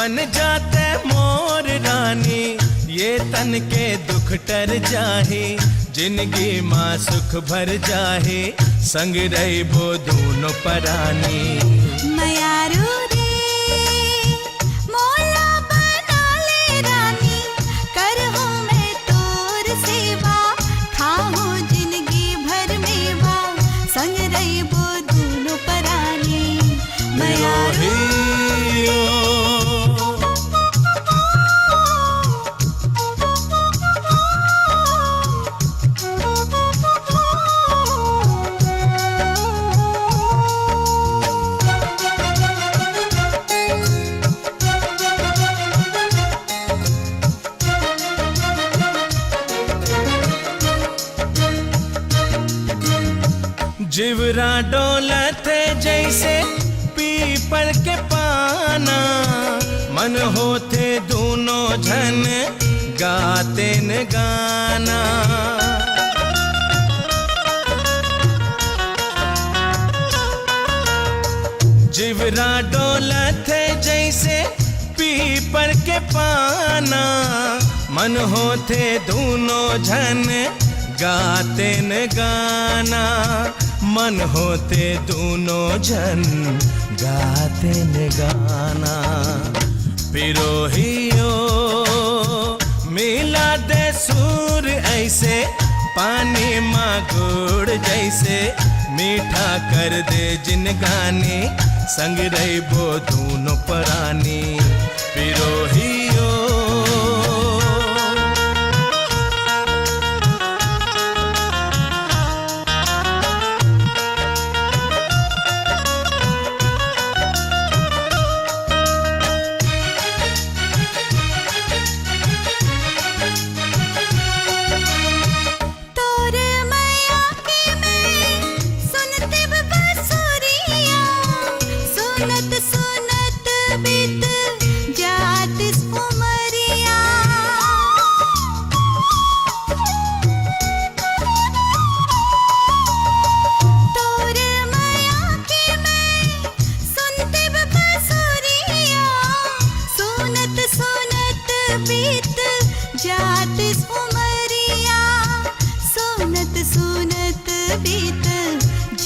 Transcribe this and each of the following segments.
बन जाते मोर रानी, ये तन के दुख टर जाहे, जिंदगी माँ सुख भर जाहे, संग रही वो दोनों परानी। मयारू रे मोला बना ले रानी, करहूँ मैं तोर सेवा, खाऊँ जिंदगी भर मेवा, संग रही वो दोनों परानी। मयारू जिवरा डोलत जैसे पीपल के पाना, मन होते दोनों जन गाते न गाना। जिवरा डोलत जैसे पीपल के पाना, मन होते दोनों जन गाते न गाना, मन होते दोनों जन गाते न गाना। पिरोहियो मिला दे सूर ऐसे, पानी माँ गुड़ जैसे, मीठा कर दे जिन गाने, संग रही वो दोनों परानी। पिरोहियो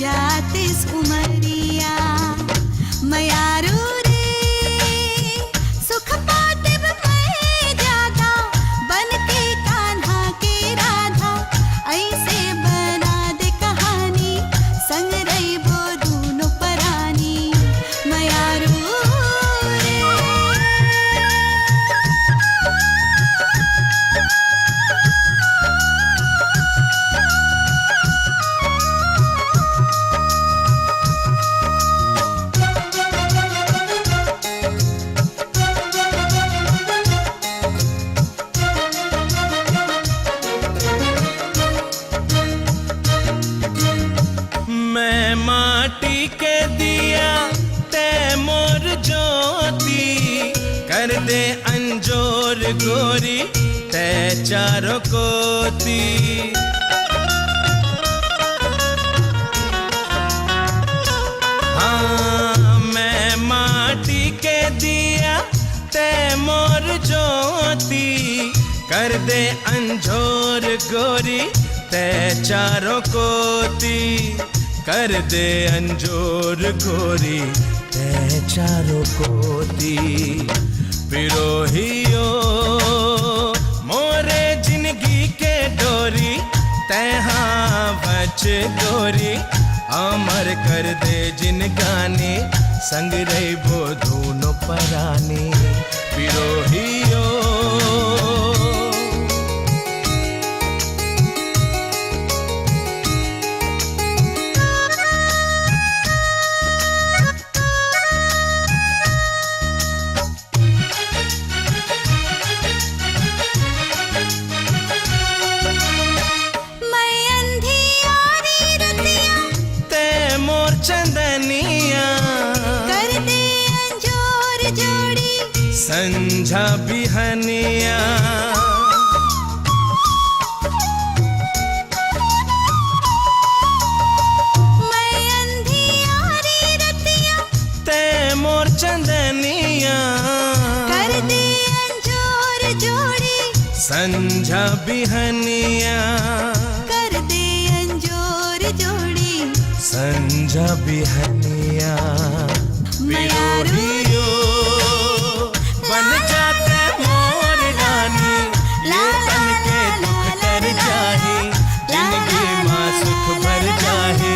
जातिस उमरिया। मयारू रे सुख पाते मैं जागा, बन के कान्हा के राधा, ऐसे बना दे कहानी, संग रही वो दोनों परानी। मयारू मैं माटी के दिया ते मोर ज्योति, कर दे अंजोर गोरी ते चारों कोती। हाँ मैं माटी के दिया ते मोर ज्योति, कर दे अंजोर गोरी ते चारों कोती, कर दे अंजोर गोरी ते चारों कोती। पिरोहियो मोरे जिंदगी के डोरी, तैहा बच गोरी, अमर कर दे जिन गाने, संग रही वो दोनों परानी। पिरोहियो चंदनिया, कर दे अंजोर जोड़ी, संझा बिहनिया। मैं अंधियारी रतिया, ते मोर चंदनिया, संझा बिहनिया कर दे अंजोर जोड़ी संझा बिहनिया मयारू बिरोहियो बन जाते मोर रानी ये तन के दुख तर जाहे जिंदगी माँ सुख भर जाहे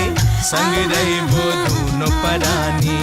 संग रही वो दोनों परानी